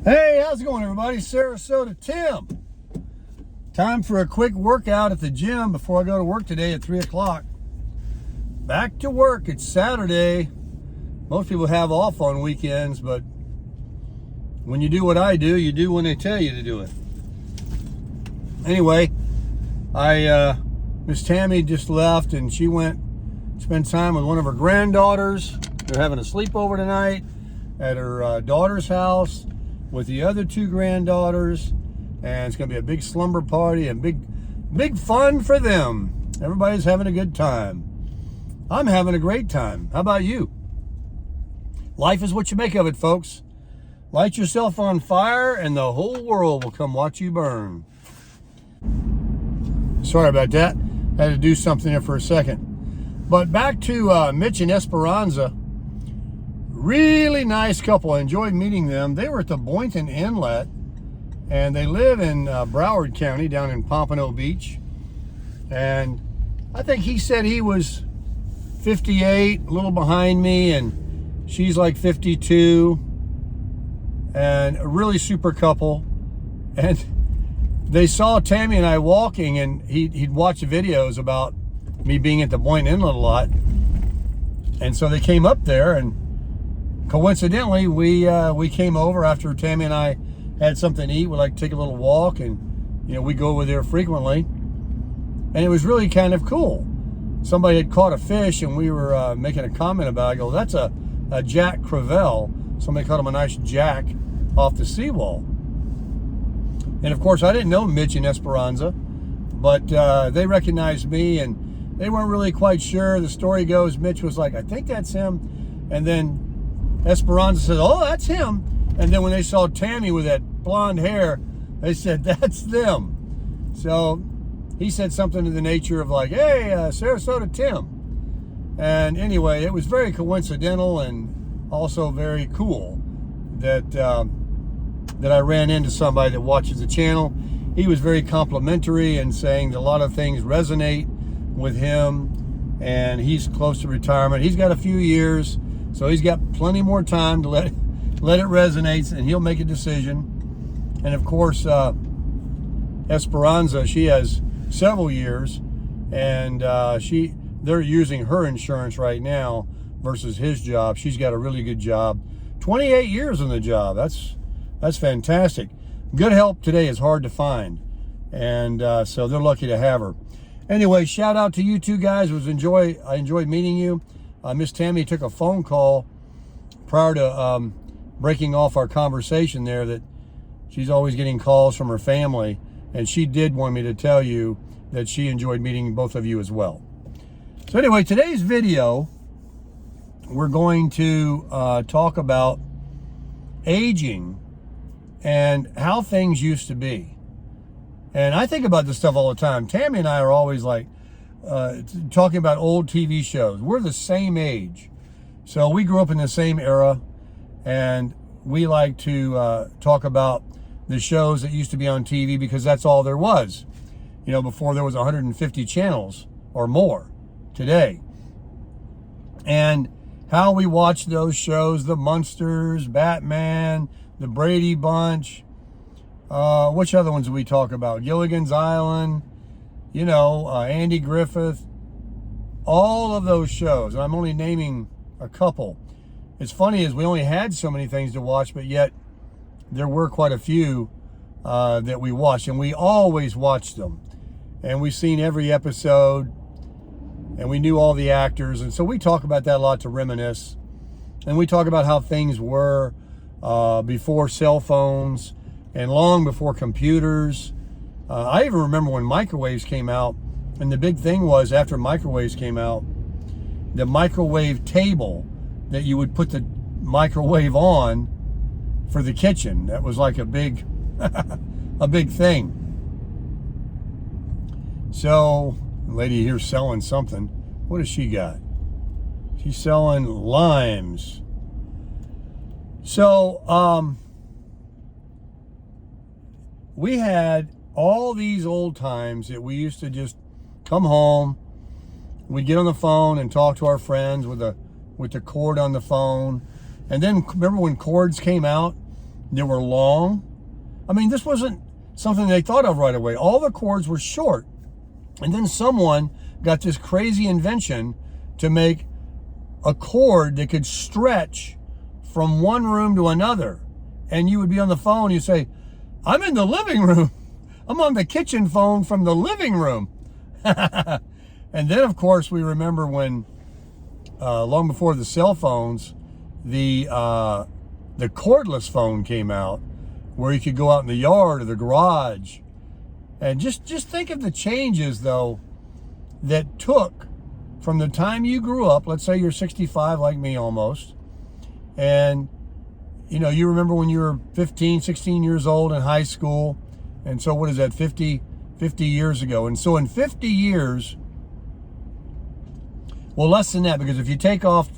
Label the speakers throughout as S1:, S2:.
S1: Hey, how's it going, everybody? Sarasota Tim. Time for a quick workout at the gym before I go to work today at 3 o'clock. Back to work. It's Saturday. Most people have off on weekends, but when you do what I do, you do when they tell you to do it. Anyway, Miss Tammy just left, and she went spend time with one of her granddaughters. They're having a sleepover tonight at her daughter's house with the other two granddaughters, and it's gonna be a big slumber party and big fun for them. Everybody's having a good time. I'm having a great time. How about you? Life is what you make of it, folks. Light yourself on fire and the whole world will come watch you burn. Sorry about that. Had to do something there for a second. But back to Mitch and Esperanza. Really nice couple. I enjoyed meeting them. They were at the Boynton Inlet, and they live in Broward County down in Pompano Beach. And I think he said he was 58, a little behind me, and she's like 52. And a really super couple. And they saw Tammy and I walking, and he'd watch videos about me being at the Boynton Inlet a lot. And so they came up there, and coincidentally, we came over after Tammy and I had something to eat. We like to take a little walk, and we go over there frequently. And it was really kind of cool. Somebody had caught a fish, and we were making a comment about it. I go, that's a jack crevalle. Somebody caught him a nice jack off the seawall. And of course, I didn't know Mitch and Esperanza, but they recognized me, and they weren't really quite sure. The story goes, Mitch was like, I think that's him. And then Esperanza said, oh, that's him. And then when they saw Tammy with that blonde hair, they said, that's them. So he said something to the nature of like, hey, Sarasota Tim. And anyway, it was very coincidental and also very cool that that I ran into somebody that watches the channel. He was very complimentary and saying that a lot of things resonate with him, and he's close to retirement. He's got a few years, so he's got plenty more time to let it resonate, and he'll make a decision. And of course, Esperanza, she has several years, and they're using her insurance right now versus his job. She's got a really good job. 28 years on the job. That's fantastic. Good help today is hard to find, and so they're lucky to have her. Anyway, shout out to you two guys. I enjoyed meeting you. Miss Tammy took a phone call prior to breaking off our conversation there that she's always getting calls from her family, and she did want me to tell you that she enjoyed meeting both of you as well. So anyway, today's video, we're going to talk about aging and how things used to be. And I think about this stuff all the time. Tammy and I are always like talking about old TV shows. We're the same age. So we grew up in the same era, and we like to talk about the shows that used to be on TV because that's all there was. Before there was 150 channels or more today. And how we watched those shows, the Munsters, Batman, the Brady Bunch, which other ones did we talk about? Gilligan's Island, Andy Griffith, all of those shows. And I'm only naming a couple. It's funny is we only had so many things to watch, but yet there were quite a few that we watched, and we always watched them. And we've seen every episode, and we knew all the actors. And so we talk about that a lot to reminisce. And we talk about how things were before cell phones and long before computers. I even remember when microwaves came out, and the big thing was after microwaves came out, the microwave table that you would put the microwave on for the kitchen. That was like a big thing. So, the lady here selling something. What has she got? She's selling limes. So, we had all these old times that we used to just come home, we'd get on the phone and talk to our friends with the cord on the phone. And then remember when Chords came out, They were long. I mean, this wasn't something they thought of right away. All the cords were short. And then someone got this crazy invention to make a cord that could stretch from one room to another. And you would be on the phone, you say, I'm in the living room. I'm on the kitchen phone from the living room. And then, of course, we remember when, long before the cell phones, the cordless phone came out, where you could go out in the yard or the garage. And just think of the changes, though, that took from the time you grew up. Let's say you're 65 like me almost. And, you know, you remember when you were 15, 16 years old in high school. And so what is that, 50 years ago? And so in 50 years, well, less than that, because if you take off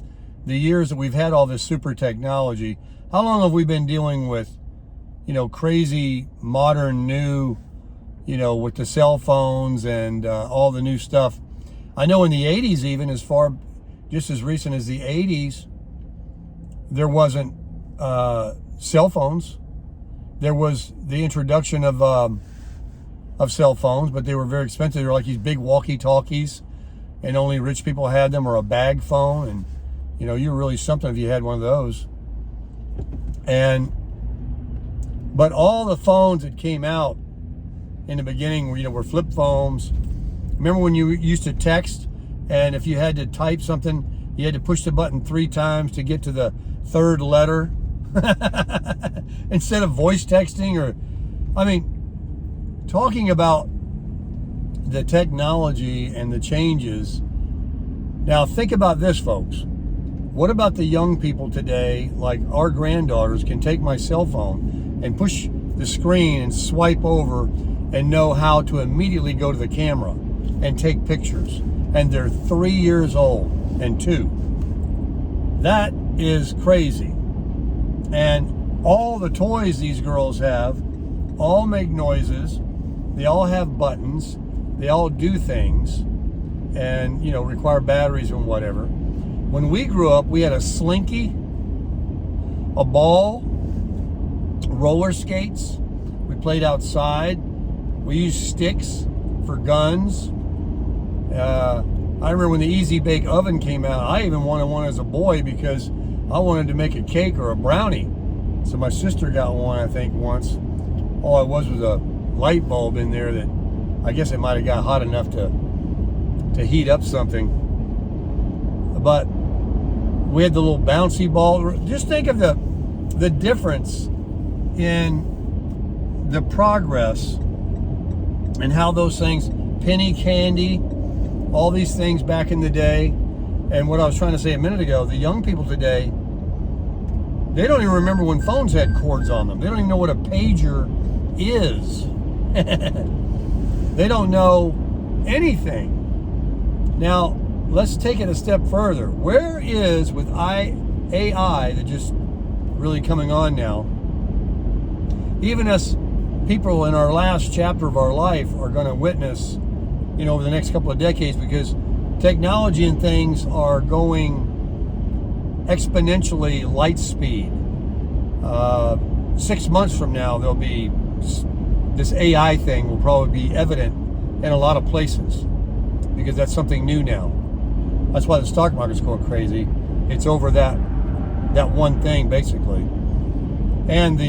S1: the years that we've had all this super technology, how long have we been dealing with, you know, crazy, modern, new, you know, with the cell phones and all the new stuff? I know in the 80s, even just as recent as the 80s, there wasn't cell phones. There was the introduction of cell phones, but they were very expensive. They were like these big walkie-talkies, and only rich people had them, or a bag phone. And, you know, you were really something if you had one of those. But all the phones that came out in the beginning were, you know, were flip phones. Remember when you used to text, and if you had to type something, you had to push the button 3 times to get to the third letter instead of voice texting? Or, I mean, talking about the technology and the changes. Now think about this, folks. What about the young people today, like our granddaughters, can take my cell phone and push the screen and swipe over and know how to immediately go to the camera and take pictures. And they're 3 years old and 2. That is crazy. And all the toys these girls have all make noises. They all have buttons. They all do things and, you know, require batteries and whatever. When we grew up, we had a slinky, a ball, roller skates. We played outside. We used sticks for guns. I remember when the Easy Bake Oven came out, I even wanted one as a boy because I wanted to make a cake or a brownie. So my sister got one, I think, once. All it was a light bulb in there that I guess it might have got hot enough to heat up something. But we had the little bouncy ball. Just think of the difference in the progress and how those things, penny candy, all these things back in the day. And what I was trying to say a minute ago, the young people today, they don't even remember when phones had cords on them. They don't even know what a pager is. They don't know anything. Now, let's take it a step further. Where is, with AI that just really coming on now, even us people in our last chapter of our life are going to witness, you know, over the next couple of decades, because technology and things are going exponentially light speed. 6 months from now, there'll be this AI thing will probably be evident in a lot of places because that's something new now. That's why the stock market's going crazy. It's over that one thing, basically. And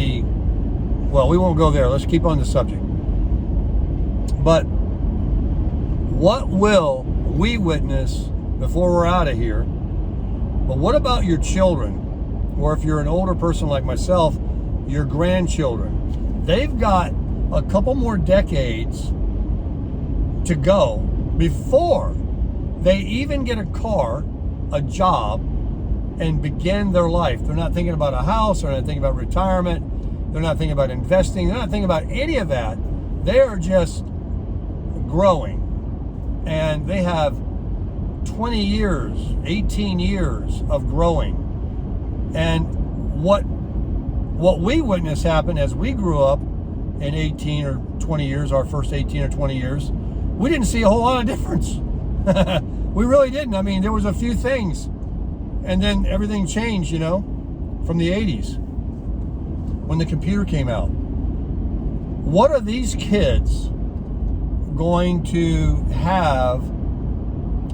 S1: well, we won't go there. Let's keep on the subject. But what will we witness before we're out of here? But what about your children? Or if you're an older person like myself, your grandchildren. They've got a couple more decades to go before they even get a car, a job, and begin their life. They're not thinking about a house. They're not thinking about retirement. They're not thinking about investing. They're not thinking about any of that. They are just growing. And they have 20 years, 18 years of growing. And what we witnessed happen as we grew up in 18 or 20 years, our first 18 or 20 years, we didn't see a whole lot of difference. We really didn't. I mean, there was a few things. And then everything changed, you know, from the 80s. when the computer came out. What are these kids going to have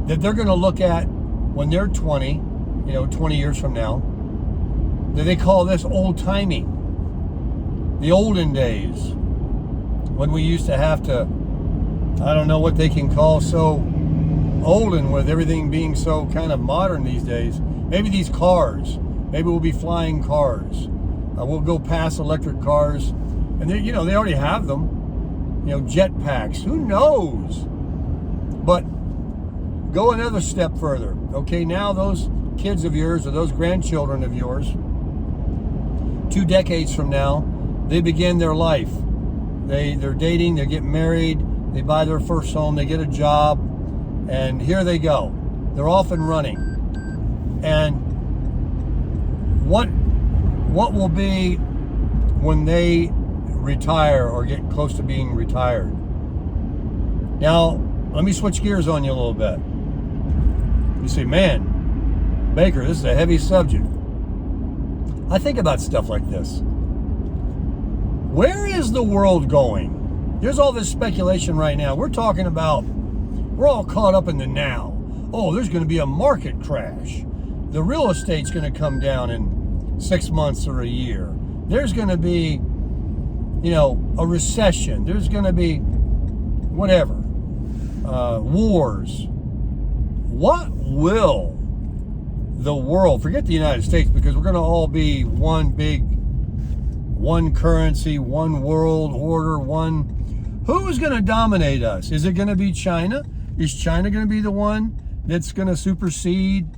S1: that they're going to look at when they're 20, 20 years from now, that they call this old-timey? The olden days, when we used to have to, I don't know what they can call so olden with everything being so kind of modern these days. Maybe these cars, maybe we'll be flying cars. We'll go past electric cars, and they already have them. Jetpacks, who knows? But go another step further. Okay, now those kids of yours or those grandchildren of yours, 2 decades from now, they begin their life. They're dating, they're getting married, they buy their first home, they get a job, and here they go. They're off and running. And what will be when they retire or get close to being retired? Now, let me switch gears on you a little bit. You say, man, Baker, this is a heavy subject. I think about stuff like this. Where is the world going? There's all this speculation right now. We're talking about, we're all caught up in the now. Oh, there's going to be a market crash. The real estate's going to come down in 6 months or a year. There's going to be, a recession. There's going to be whatever. Wars. What will the world, forget the United States, because we're going to all be one currency, one world order, who is going to dominate us? Is it going to be China? Is China going to be the one that's going to supersede?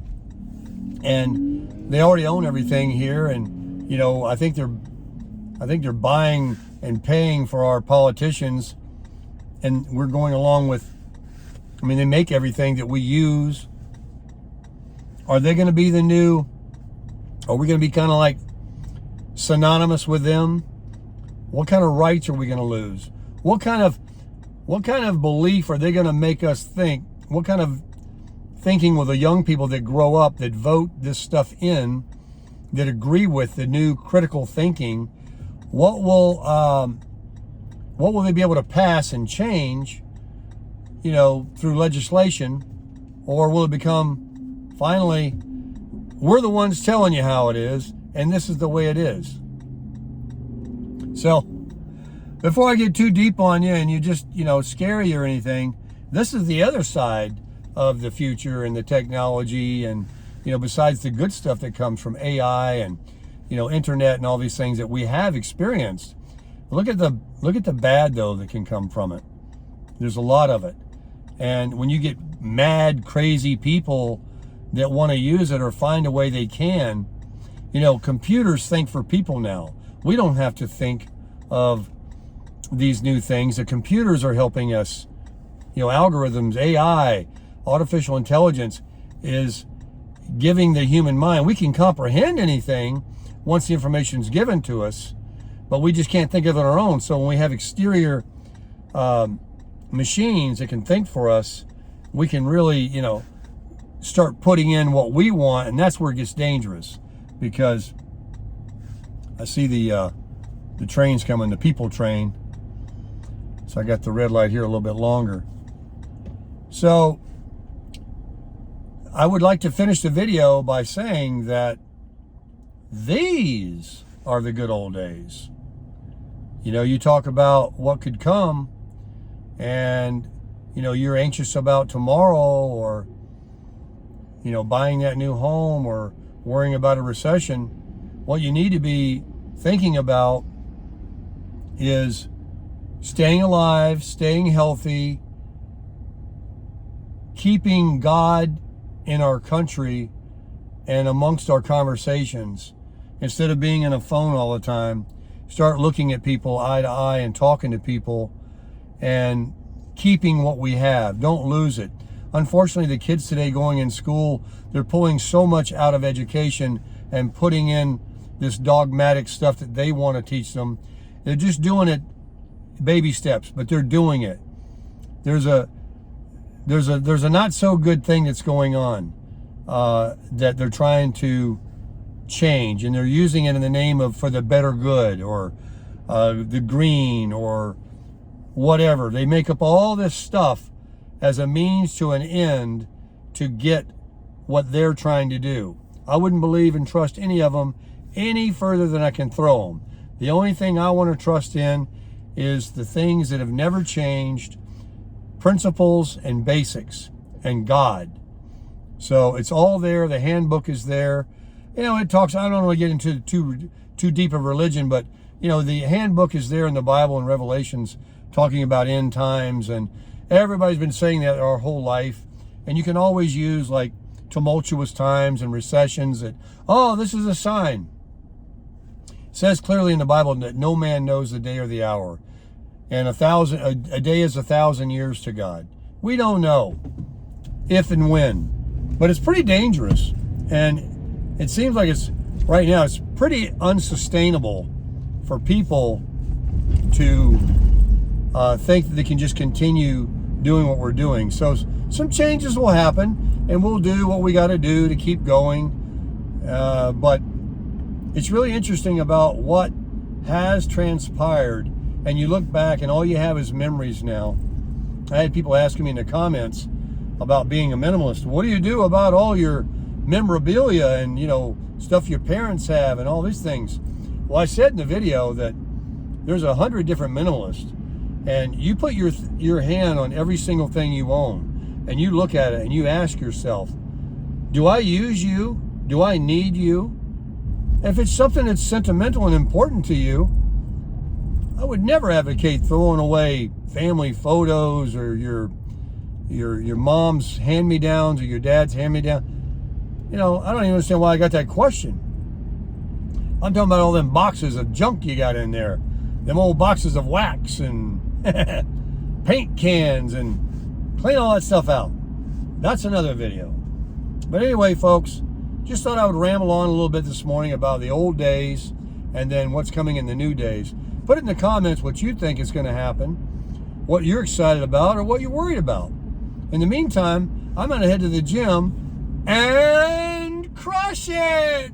S1: And they already own everything here, and I think they're buying and paying for our politicians, and we're going along with, they make everything that we use. Are they going to be are we going to be kind of like synonymous with them? What kind of rights are we going to lose? What kind of belief are they going to make us think? What kind of thinking will the young people that grow up, that vote this stuff in, that agree with the new critical thinking, what will they be able to pass and change, through legislation? Or will it become, finally, we're the ones telling you how it is, and this is the way it is? So, before I get too deep on you and you just, scare you or anything, this is the other side of the future and the technology, and besides the good stuff that comes from AI and internet and all these things that we have experienced, look at the bad though that can come from it. There's a lot of it, and when you get mad, crazy people that want to use it or find a way they can, computers think for people now. We don't have to think of these new things. The computers are helping us. Algorithms, AI, artificial intelligence is giving the human mind. We can comprehend anything once the information is given to us, but we just can't think of it on our own. So when we have exterior machines that can think for us, we can really, start putting in what we want, and that's where it gets dangerous. Because I see the trains coming, the people train. So I got the red light here a little bit longer. So I would like to finish the video by saying that these are the good old days. You talk about what could come, and you're anxious about tomorrow, or buying that new home, or worrying about a recession. What you need to be thinking about is staying alive, staying healthy, keeping God in our country and amongst our conversations. Instead of being in a phone all the time, start looking at people eye to eye and talking to people and keeping what we have. Don't lose it. Unfortunately, the kids today going in school, they're pulling so much out of education and putting in this dogmatic stuff that they want to teach them. They're just doing it baby steps, but they're doing it. There's a not so good thing that's going on that they're trying to change, and they're using it in the name of for the better good, or the green, or whatever. They make up all this stuff as a means to an end to get what they're trying to do. I wouldn't believe and trust any of them any further than I can throw them. The only thing I want to trust in is the things that have never changed, principles and basics, and God. So it's all there. The handbook is there. You know, it talks, I don't want to get into too deep of religion, but, you know, the handbook is there in the Bible and Revelations talking about end times, and everybody's been saying that our whole life. And you can always use like tumultuous times and recessions that, oh, this is a sign. It says clearly in the Bible that no man knows the day or the hour. And a day is 1,000 years to God. We don't know if and when, but it's pretty dangerous. And it seems like right now it's pretty unsustainable for people to think that they can just continue doing what we're doing. So some changes will happen, and we'll do what we got to do to keep going. But it's really interesting about what has transpired, and you look back and all you have is memories now. I had people asking me in the comments about being a minimalist. What do you do about all your memorabilia and, you know, stuff your parents have and all these things? Well, I said in the video that there's 100 different minimalists, and you put your hand on every single thing you own, and you look at it and you ask yourself, do I use you? Do I need you? If it's something that's sentimental and important to you, I would never advocate throwing away family photos or your mom's hand-me-downs or your dad's hand-me-down. You know, I don't even understand why I got that question. I'm talking about all them boxes of junk you got in there. Them old boxes of wax and paint cans, and clean all that stuff out. That's another video. But anyway, folks, just thought I would ramble on a little bit this morning about the old days and then what's coming in the new days. Put it in the comments what you think is going to happen, what you're excited about, or what you're worried about. In the meantime, I'm going to head to the gym and crush it!